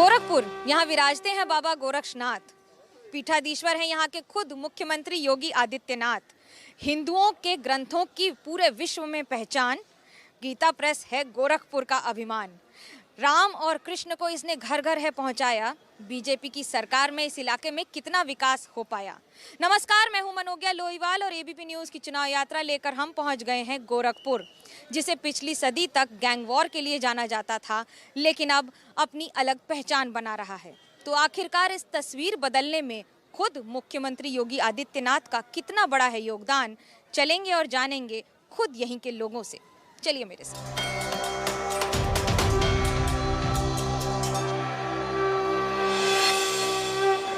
गोरखपुर, यहाँ विराजते हैं बाबा गोरक्षनाथ। पीठाधीश्वर हैं यहाँ के खुद मुख्यमंत्री योगी आदित्यनाथ। हिंदुओं के ग्रंथों की पूरे विश्व में पहचान। गीता प्रेस है गोरखपुर का अभिमान। राम और कृष्ण को इसने घर घर है पहुंचाया। बीजेपी की सरकार में इस इलाके में कितना विकास हो पाया। नमस्कार, मैं हूं मनोज्ञा लोईवाल और एबीपी न्यूज़ की चुनाव यात्रा लेकर हम पहुंच गए हैं गोरखपुर, जिसे पिछली सदी तक गैंग वॉर के लिए जाना जाता था, लेकिन अब अपनी अलग पहचान बना रहा है। तो आखिरकार इस तस्वीर बदलने में खुद मुख्यमंत्री योगी आदित्यनाथ का कितना बड़ा है योगदान, चलेंगे और जानेंगे खुद यहीं के लोगों से। चलिए मेरे साथ।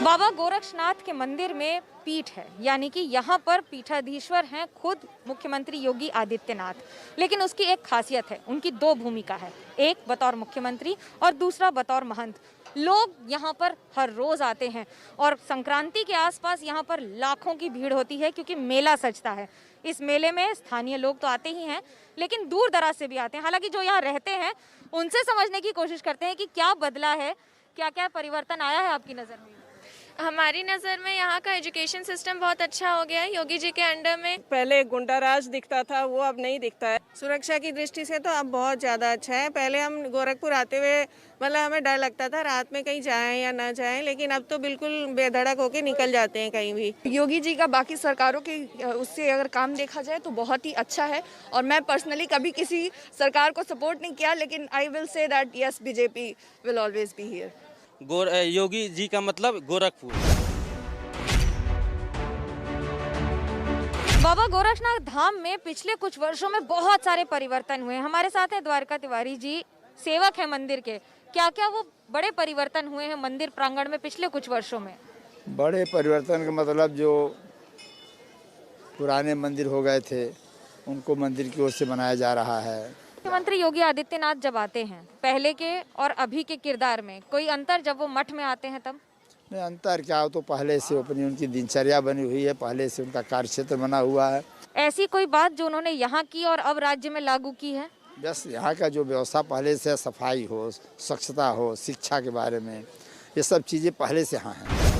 बाबा गोरक्षनाथ के मंदिर में पीठ है, यानी कि यहाँ पर पीठाधीश्वर हैं खुद मुख्यमंत्री योगी आदित्यनाथ। लेकिन उसकी एक खासियत है, उनकी दो भूमिका है, एक बतौर मुख्यमंत्री और दूसरा बतौर महंत। लोग यहाँ पर हर रोज आते हैं और संक्रांति के आसपास यहाँ पर लाखों की भीड़ होती है, क्योंकि मेला सजता है। इस मेले में स्थानीय लोग तो आते ही हैं, लेकिन दूर दराज से भी आते हैं। हालांकि जो यहाँ रहते हैं उनसे समझने की कोशिश करते हैं कि क्या बदला है, क्या क्या परिवर्तन आया है आपकी नज़र में। हमारी नज़र में यहाँ का एजुकेशन सिस्टम बहुत अच्छा हो गया है योगी जी के अंडर में। पहले गुंडाराज दिखता था, वो अब नहीं दिखता है। सुरक्षा की दृष्टि से तो अब बहुत ज़्यादा अच्छा है। पहले हम गोरखपुर आते हुए हमें डर लगता था रात में कहीं जाएं या ना जाएं, लेकिन अब तो बिल्कुल बेधड़क होके निकल जाते हैं कहीं भी। योगी जी का बाकी सरकारों के उससे अगर काम देखा जाए तो बहुत ही अच्छा है। और मैं पर्सनली कभी किसी सरकार को सपोर्ट नहीं किया, लेकिन I will say that yes, BJP will always be here. Yogi ji का मतलब गोरखपुर। बाबा गोरक्षनाथ धाम में पिछले कुछ वर्षों में बहुत सारे परिवर्तन हुए। हमारे साथ हैं द्वारका तिवारी जी, सेवक हैं मंदिर के। क्या क्या वो बड़े परिवर्तन हुए हैं मंदिर प्रांगण में पिछले कुछ वर्षों में? बड़े परिवर्तन का मतलब जो पुराने मंदिर हो गए थे उनको मंदिर की ओर से बनाया जा रहा है। मुख्यमंत्री योगी आदित्यनाथ जब आते हैं, पहले के और अभी के किरदार में कोई अंतर जब वो मठ में आते हैं तब? नहीं, अंतर क्या हो, तो पहले से अपनी उनकी दिनचर्या बनी हुई है, पहले से उनका कार्यक्षेत्र बना हुआ है। ऐसी कोई बात जो उन्होंने यहाँ की और अब राज्य में लागू की है? बस यहाँ का जो व्यवस्था पहले से, सफाई हो, स्वच्छता हो, शिक्षा के बारे में, ये सब चीज़ें पहले से यहाँ हैं।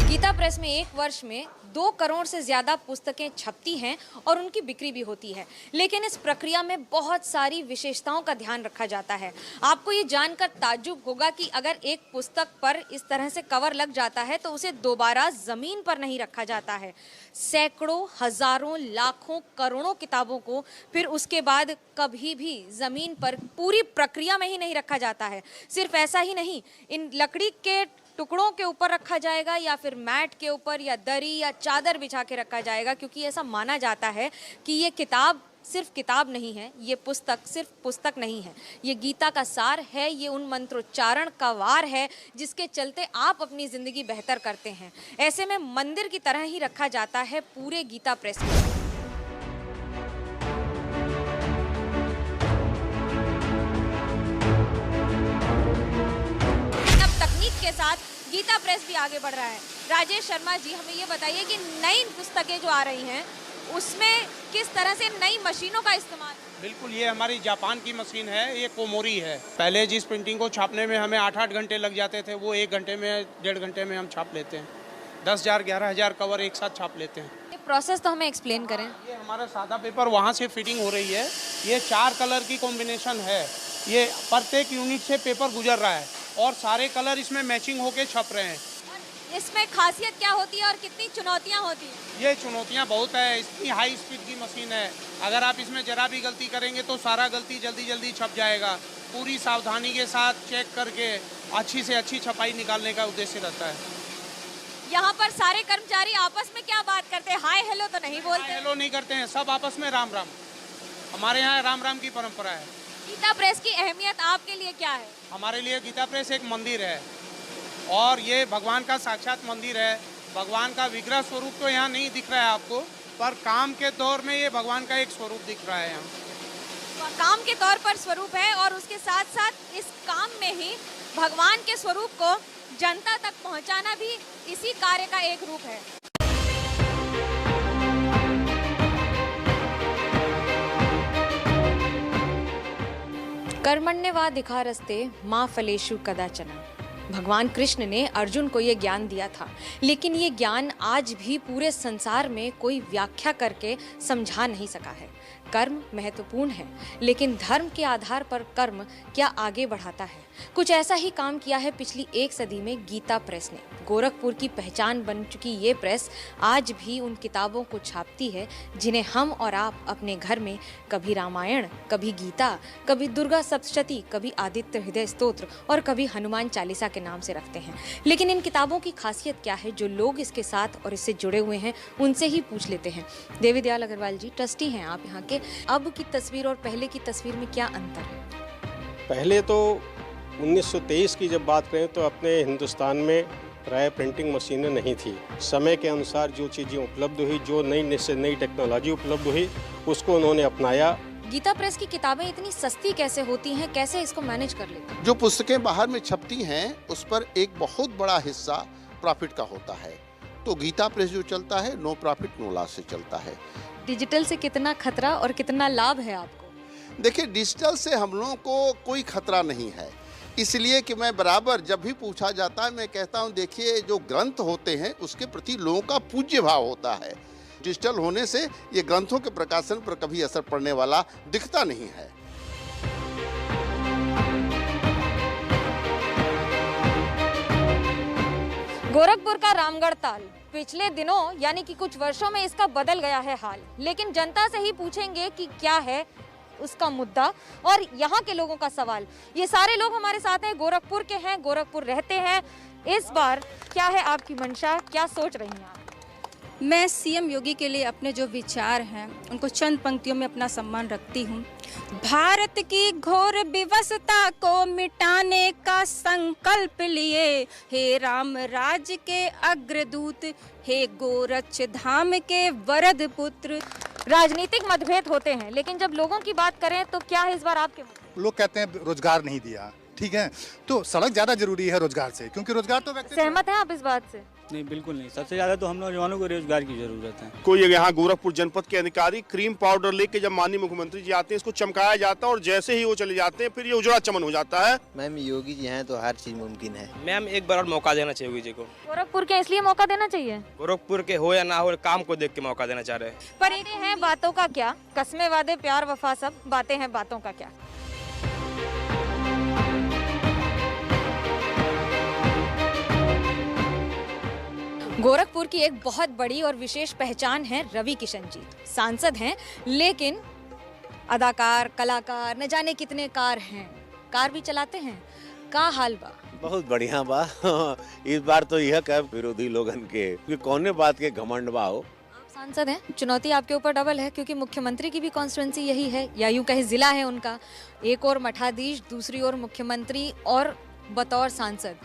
गीता प्रेस में एक वर्ष में 2 करोड़ से ज़्यादा पुस्तकें छपती हैं और उनकी बिक्री भी होती है। लेकिन इस प्रक्रिया में बहुत सारी विशेषताओं का ध्यान रखा जाता है। आपको ये जानकर ताज्जुब होगा कि अगर एक पुस्तक पर इस तरह से कवर लग जाता है तो उसे दोबारा ज़मीन पर नहीं रखा जाता है। सैकड़ों, हज़ारों, लाखों, करोड़ों किताबों को फिर उसके बाद कभी भी ज़मीन पर पूरी प्रक्रिया में ही नहीं रखा जाता है। सिर्फ ऐसा ही नहीं, इन लकड़ी के टुकड़ों के ऊपर रखा जाएगा या फिर मैट के ऊपर या दरी या चादर बिछा के रखा जाएगा, क्योंकि ऐसा माना जाता है कि ये किताब सिर्फ किताब नहीं है, ये पुस्तक सिर्फ पुस्तक नहीं है, ये गीता का सार है, ये उन मंत्रोच्चारण का वार है जिसके चलते आप अपनी ज़िंदगी बेहतर करते हैं। ऐसे में मंदिर की तरह ही रखा जाता है पूरे गीता प्रेस को। के साथ गीता प्रेस भी आगे बढ़ रहा है। राजेश शर्मा जी, हमें ये बताइए कि नई पुस्तकें जो आ रही हैं उसमें किस तरह से नई मशीनों का इस्तेमाल? बिल्कुल, ये हमारी जापान की मशीन है, ये कोमोरी है। पहले जिस प्रिंटिंग को छापने में हमें 8-8 घंटे लग जाते थे, वो 1 घंटे में, 1.5 घंटे में हम छाप लेते हैं। 10,000 11,000 कवर एक साथ छाप लेते हैं। ये प्रोसेस तो हमें एक्सप्लेन करें। ये हमारा सादा पेपर वहाँ से फिटिंग हो रही है। ये 4 कलर की कॉम्बिनेशन है। ये प्रत्येक यूनिट से पेपर गुजर रहा है और सारे कलर इसमें मैचिंग होके छप रहे हैं। इसमें खासियत क्या होती है और कितनी चुनौतियां होती हैं? ये चुनौतियां बहुत है, इतनी हाई स्पीड की मशीन है। अगर आप इसमें जरा भी गलती करेंगे तो सारा गलती जल्दी जल्दी छप जाएगा। पूरी सावधानी के साथ चेक करके अच्छी से अच्छी छपाई निकालने का उद्देश्य रहता है। यहाँ पर सारे कर्मचारी आपस में क्या बात करते हैं? हाय हेलो तो नहीं बोलते? हाय हेलो नहीं करते हैं, सब आपस में राम राम। हमारे यहाँ राम राम की परंपरा है। गीता प्रेस की अहमियत आपके लिए क्या है? हमारे लिए गीता प्रेस एक मंदिर है और ये भगवान का साक्षात मंदिर है। भगवान का विग्रह स्वरूप तो यहाँ नहीं दिख रहा है आपको, पर काम के दौर में ये भगवान का एक स्वरूप दिख रहा है यहाँ। काम के तौर पर स्वरूप है और उसके साथ साथ इस काम में ही भगवान के स्वरूप को जनता तक पहुँचाना भी इसी कार्य का एक रूप है। कर्मण्यवाधिकारस्ते मा फलेषु कदाचन। भगवान कृष्ण ने अर्जुन को ये ज्ञान दिया था, लेकिन ये ज्ञान आज भी पूरे संसार में कोई व्याख्या करके समझा नहीं सका है। कर्म महत्वपूर्ण है, लेकिन धर्म के आधार पर कर्म क्या आगे बढ़ाता है? कुछ ऐसा ही काम किया है पिछली 1 सदी में गीता प्रेस ने। गोरखपुर की पहचान बन चुकी ये प्रेस आज भी उन किताबों को छापती है जिन्हें हम और आप अपने घर में कभी रामायण, कभी गीता, कभी दुर्गा सप्तशती, कभी आदित्य हृदय स्तोत्र और कभी हनुमान चालीसा के नाम से रखते हैं। लेकिन इन किताबों की खासियत क्या है? जो लोग इसके साथ और इससे जुड़े हुए हैं उनसे ही पूछ लेते हैं। देवी दयाल अग्रवाल जी, ट्रस्टी हैं आप यहाँ के। अब की तस्वीर और पहले की तस्वीर में क्या अंतर है? पहले तो 1923 की जब बात करें तो अपने हिंदुस्तान में प्राय प्रिंटिंग मशीनें नहीं थी। समय के अनुसार जो चीज़ें उपलब्ध हुई, जो नई टेक्नोलॉजी उपलब्ध हुई, उसको उन्होंने अपनाया। गीता प्रेस की किताबें इतनी सस्ती कैसे होती हैं? कैसे इसको मैनेज कर लेते हैं? जो पुस्तकें बाहर में छपती हैं उस पर एक बहुत बड़ा हिस्सा प्रॉफिट का होता है, तो गीता प्रेस जो चलता है नो प्रॉफिट नो लॉस से चलता है। डिजिटल से कितना खतरा और कितना लाभ है आपको? देखिए, डिजिटल से हम लोगों को कोई खतरा नहीं है, इसलिए कि मैं बराबर जब भी पूछा जाता है मैं कहता हूं, देखिए जो ग्रंथ होते हैं उसके प्रति लोगों का पूज्य भाव होता है। डिजिटल होने से ये ग्रंथों के प्रकाशन पर कभी असर पड़ने वाला दिखता नहीं है। गोरखपुर का रामगढ़ ताल पिछले दिनों यानी कि कुछ वर्षों में इसका बदल गया है हाल, लेकिन जनता से ही पूछेंगे कि क्या है उसका मुद्दा और यहाँ के लोगों का सवाल। ये सारे लोग हमारे साथ हैं, गोरखपुर के हैं, गोरखपुर रहते हैं। इस बार क्या है आपकी मंशा, क्या सोच रही हैं आप? मैं सीएम योगी के लिए अपने जो विचार हैं उनको चंद पंक्तियों में अपना सम्मान रखती हूँ। भारत की घोर विवशता को मिटाने का संकल्प लिए, हे राम राज के अग्रदूत, हे गोरक्ष धाम के वरद पुत्र। राजनीतिक मतभेद होते हैं, लेकिन जब लोगों की बात करें तो क्या है इस बार आपके? लोग कहते हैं रोजगार नहीं दिया, ठीक है, तो सड़क ज्यादा जरूरी है रोजगार से, क्योंकि रोजगार तो व्यक्ति। सहमत हैं आप इस बात से? नहीं, बिल्कुल नहीं। सबसे ज्यादा तो हम नौजवानों को रोजगार की जरूरत है। कोई यहाँ गोरखपुर जनपद के अधिकारी क्रीम पाउडर लेके जब माननीय मुख्यमंत्री जी आते हैं, इसको चमकाया जाता है और जैसे ही वो चले जाते हैं फिर ये उजड़ा चमन हो जाता है। मैम, योगी जी हैं तो हर चीज मुमकिन है। मैम, एक बार और मौका देना चाहिए योगी जी को। गोरखपुर के इसलिए मौका देना चाहिए? गोरखपुर के हो या ना हो, काम को देख के मौका देना चाह रहे हैं। पर ये हैं बातों का क्या, कस्में वादे प्यार वफा सब बातें हैं बातों का क्या। गोरखपुर की एक बहुत बड़ी और विशेष पहचान है रवि किशन जी। सांसद हैं, लेकिन अदाकार, कलाकार, न जाने कितने कार हैं। कार भी चलाते हैं। का हाल बा? बहुत बढ़िया बा। इस बार तो यह कह विरोधी लोगन के कि कौने बात के घमंड बा हो। आप सांसद हैं, चुनौती आपके ऊपर डबल है, क्योंकि मुख्यमंत्री की भी कॉन्स्टिट्यूंसी यही है, या यूं कहे जिला है उनका। एक और मठाधीश, दूसरी ओर मुख्यमंत्री और बतौर सांसद।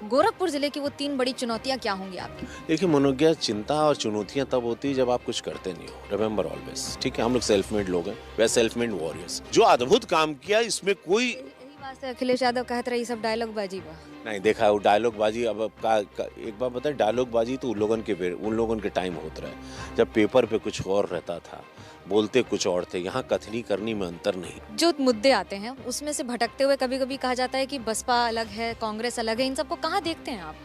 गोरखपुर जिले की वो 3 बड़ी चुनौतियां क्या होंगी आपकी? देखिए मनोज्ञा, चिंता और चुनौतियां तब होती है जब आप कुछ करते नहीं हो। रिमेंबर ऑलवेज, ठीक है, हम लोग सेल्फ मेड लोग हैं, वे सेल्फ मेड वॉरियर्स। जो अद्भुत काम किया इसमें कोई यही बात से अखिलेश यादव कहते रहे सब डायलॉग बाजी बा। नहीं देखा वो डायलॉग बाजी। अब एक बार बताए, डायलॉग बाजी तो उन लोगों के टाइम होता है जब पेपर पे कुछ और रहता था, बोलते कुछ और थे। यहाँ कथनी करनी में अंतर नहीं। जो मुद्दे आते हैं उसमें से भटकते हुए कभी कभी कहा जाता है कि बसपा अलग है, कांग्रेस अलग है, इन सबको कहाँ देखते हैं आप?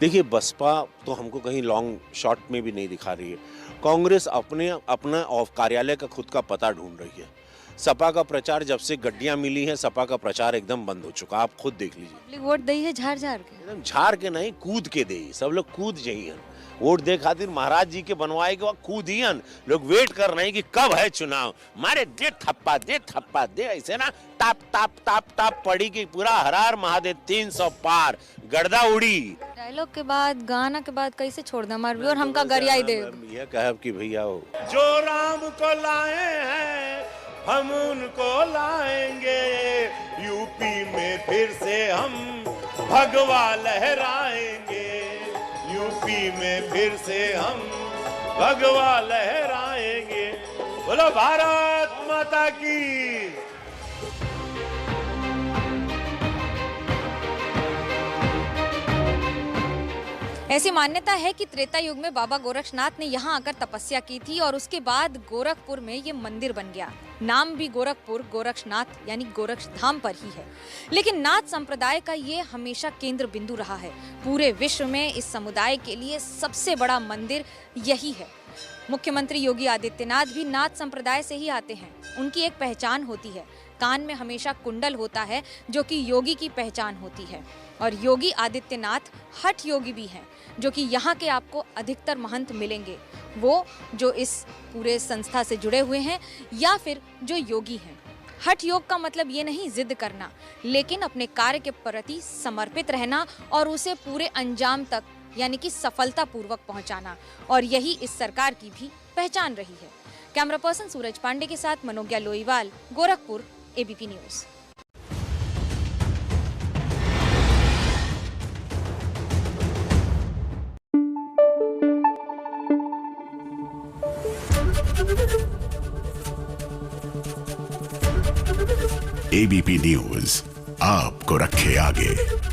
देखिए, बसपा तो हमको कहीं लॉन्ग शॉट में भी नहीं दिखा रही है। कांग्रेस अपना कार्यालय का खुद का पता ढूंढ रही है। सपा का प्रचार जब से गड्डियां मिली हैं, सपा का प्रचार एकदम बंद हो चुका। आप खुद देख लीजिए। पब्लिक वोट दई है झाड़ झाड़ के, एकदम झाड़ के नहीं, कूद के दे। सब लोग कूद जाइए वोट दे खातिर। महाराज जी के बनवाए के कूद ही लोग वेट कर रहे हैं कि कब है चुनाव, मारे दे थप्पा दे ऐसे ना टाप टाप टाप टाप पड़ी कि पूरा हरार महादेव 300 पार गर्दा उड़ी। डायलॉग के बाद, गाना के बाद कैसे छोड़ दे हमारे और हमका गरिया ही दे। यह कहब कि भैया जो राम को लाए हैं हम उनको लाएंगे, यूपी में फिर से हम भगवा लहराएंगे, यूपी में फिर से हम भगवा लहराएंगे। बोलो भारत माता की। ऐसी मान्यता है कि त्रेता युग में बाबा गोरक्षनाथ ने यहाँ आकर तपस्या की थी और उसके बाद गोरखपुर में ये मंदिर बन गया। नाम भी गोरखपुर गोरक्षनाथ यानी गोरक्ष धाम पर ही है। लेकिन नाथ संप्रदाय का ये हमेशा केंद्र बिंदु रहा है। पूरे विश्व में इस समुदाय के लिए सबसे बड़ा मंदिर यही है। मुख्यमंत्री योगी आदित्यनाथ भी नाथ संप्रदाय से ही आते हैं। उनकी एक पहचान होती है, कान में हमेशा कुंडल होता है जो कि योगी की पहचान होती है। और योगी आदित्यनाथ हठ योगी भी हैं, जो कि यहाँ के आपको अधिकतर महंत मिलेंगे, वो जो इस पूरे संस्था से जुड़े हुए हैं या फिर जो योगी हैं। हठ योग का मतलब ये नहीं जिद करना, लेकिन अपने कार्य के प्रति समर्पित रहना और उसे पूरे अंजाम तक यानी कि सफलता पूर्वक पहुंचाना। और यही इस सरकार की भी पहचान रही है। कैमरा पर्सन सूरज पांडे के साथ Manogya Loiwal, Gorakhpur, ABP news. ABP news आपको रखे आगे।